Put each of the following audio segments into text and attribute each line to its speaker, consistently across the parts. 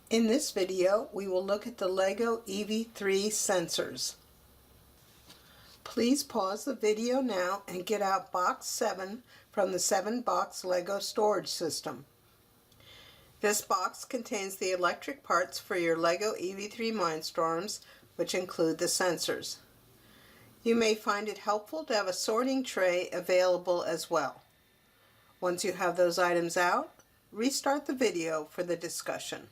Speaker 1: In this video, we will look at the Lego EV3 sensors. Please pause the video now and get out box 7 from the 7-box Lego storage system. This box contains the electric parts for your Lego EV3 Mindstorms, which include the sensors. You may find it helpful to have a sorting tray available as well. Once you have those items out, restart the video for the discussion.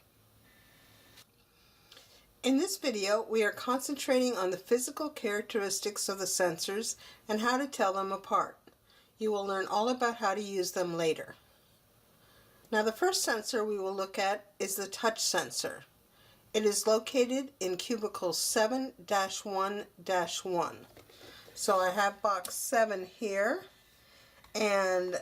Speaker 1: In this video, we are concentrating on the physical characteristics of the sensors and how to tell them apart. You will learn all about how to use them later. Now, the first sensor we will look at is the touch sensor. It is located in cubicle 7-1-1. So I have box 7 here, and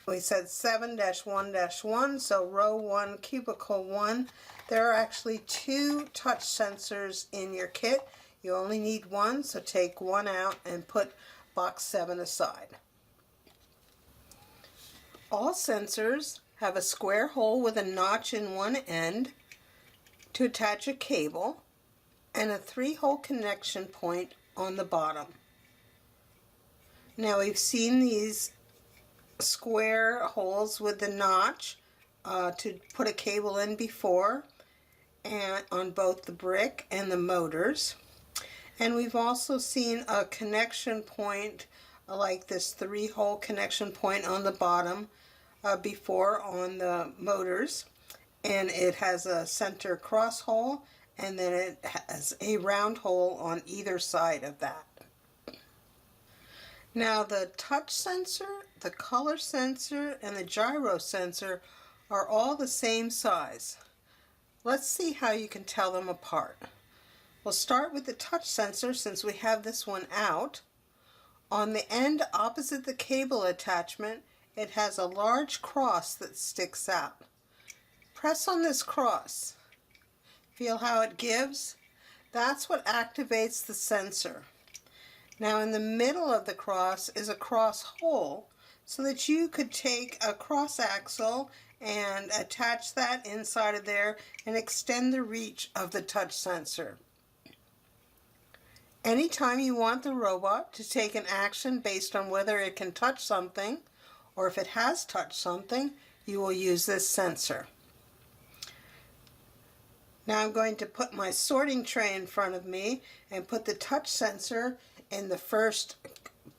Speaker 1: we said 7-1-1, so row 1, cubicle 1. There are actually 2 touch sensors in your kit. You only need one, so take one out and put box 7 aside. All sensors have a square hole with a notch in one end to attach a cable and a 3-hole connection point on the bottom. Now, we've seen these square holes with the notch to put a cable in before, and on both the brick and the motors. And we've also seen a connection point like this 3-hole connection point on the bottom before on the motors, and it has a center cross hole, and then it has a round hole on either side of that. Now, the touch sensor, the color sensor, and the gyro sensor are all the same size. Let's see how you can tell them apart. We'll start with the touch sensor since we have this one out. On the end opposite the cable attachment, it has a large cross that sticks out. Press on this cross. Feel how it gives? That's what activates the sensor. Now, in the middle of the cross is a cross hole so that you could take a cross axle and attach that inside of there and extend the reach of the touch sensor. Anytime you want the robot to take an action based on whether it can touch something or if it has touched something, you will use this sensor. Now I'm going to put my sorting tray in front of me and put the touch sensor in the first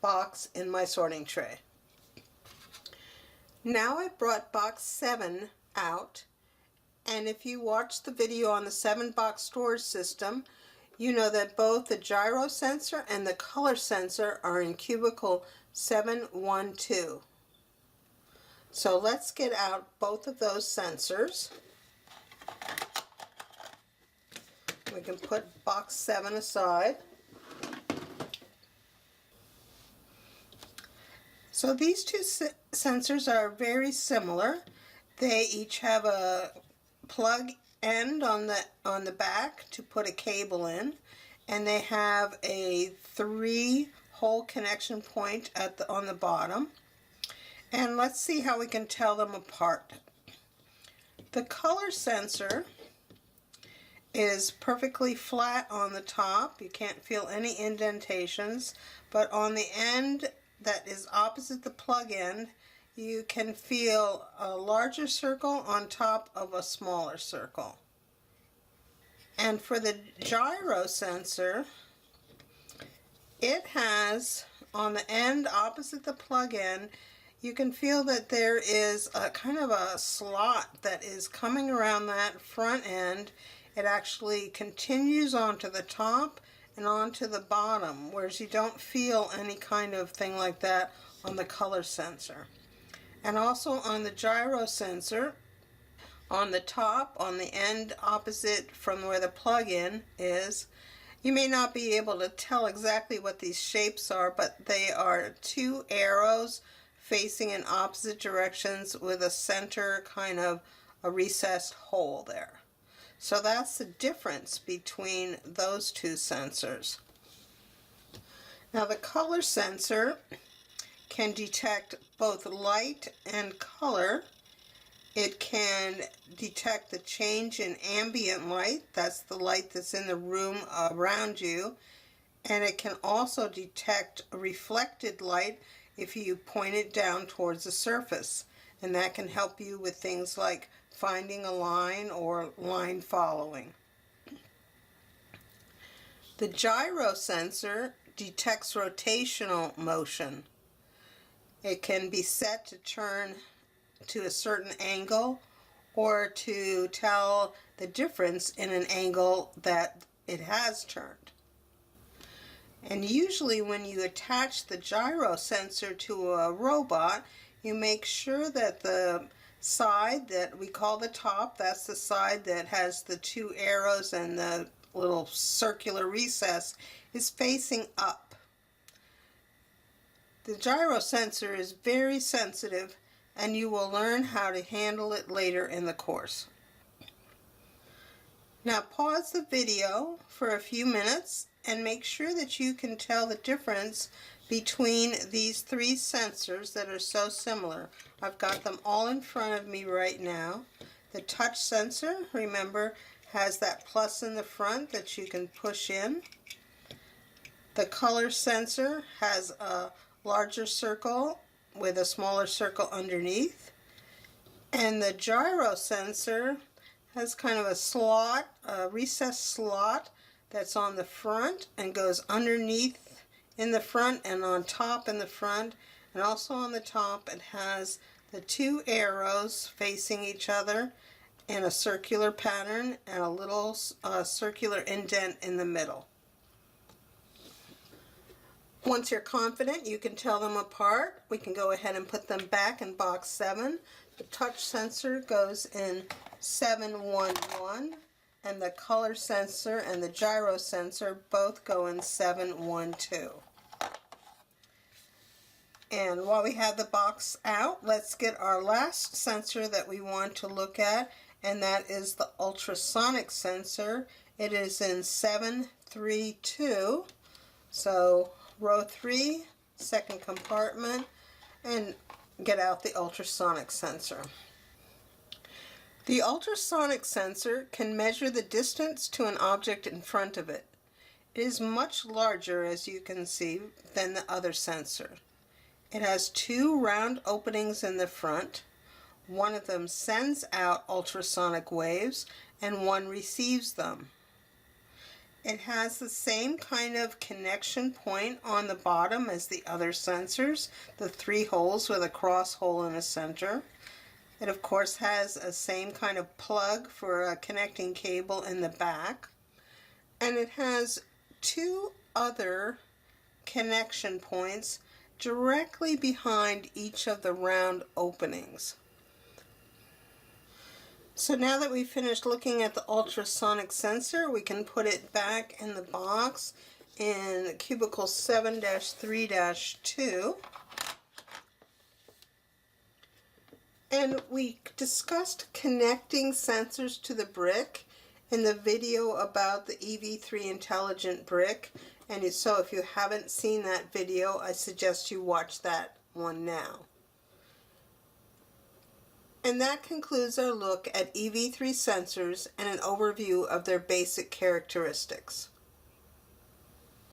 Speaker 1: box in my sorting tray. Now I've brought box 7 out, and if you watch the video on the 7-box storage system, you know that both the gyro sensor and the color sensor are in cubicle 7-1-2. So let's get out both of those sensors. We can put box 7 aside. So these two sensors are very similar. They each have a plug end on the back to put a cable in, and they have a 3-hole connection point on the bottom. And let's see how we can tell them apart. The color sensor is perfectly flat on the top. You can't feel any indentations, but on the end that is opposite the plug end, you can feel a larger circle on top of a smaller circle. And for the gyro sensor, it has on the end opposite the plug end, you can feel that there is a kind of a slot that is coming around that front end. It actually continues onto the top and onto the bottom, whereas you don't feel any kind of thing like that on the color sensor. And also on the gyro sensor, on the top, on the end opposite from where the plug-in is, you may not be able to tell exactly what these shapes are, but they are 2 arrows facing in opposite directions with a center kind of a recessed hole there. So that's the difference between those two sensors. Now, the color sensor can detect both light and color It can detect the change in ambient light, that's the light that's in the room around you, and it can also detect reflected light if you point it down towards the surface, and that can help you with things like finding a line or line following. The gyro sensor detects rotational motion. It can be set to turn to a certain angle or to tell the difference in an angle that it has turned. And usually when you attach the gyro sensor to a robot, you make sure that the side that we call the top, that's the side that has the two arrows and the little circular recess, is facing up. The gyro sensor is very sensitive, and you will learn how to handle it later in the course. Now pause the video for a few minutes and make sure that you can tell the difference between these three sensors that are so similar. I've got them all in front of me right now. The touch sensor, remember, has that plus in the front that you can push in. The color sensor has a larger circle with a smaller circle underneath. And the gyro sensor has kind of a slot, a recessed slot that's on the front and goes underneath in the front and on top in the front, and also on the top it has the two arrows facing each other in a circular pattern and a little circular indent in the middle. Once you're confident you can tell them apart, we can go ahead and put them back in box 7. The touch sensor goes in 711, and the color sensor and the gyro sensor both go in 712. And while we have the box out, let's get our last sensor that we want to look at, and that is the ultrasonic sensor. It is in 732, so row 3, second compartment, and get out the ultrasonic sensor. The ultrasonic sensor can measure the distance to an object in front of it. It is much larger, as you can see, than the other sensor. It has two round openings in the front. One of them sends out ultrasonic waves and one receives them. It has the same kind of connection point on the bottom as the other sensors, the 3 holes with a cross hole in the center. It of course has a same kind of plug for a connecting cable in the back. And it has 2 other connection points directly behind each of the round openings. So now that we've finished looking at the ultrasonic sensor, we can put it back in the box in cubicle 7-3-2. And we discussed connecting sensors to the brick in the video about the EV3 intelligent brick. And so if you haven't seen that video, I suggest you watch that one now. And that concludes our look at EV3 sensors and an overview of their basic characteristics.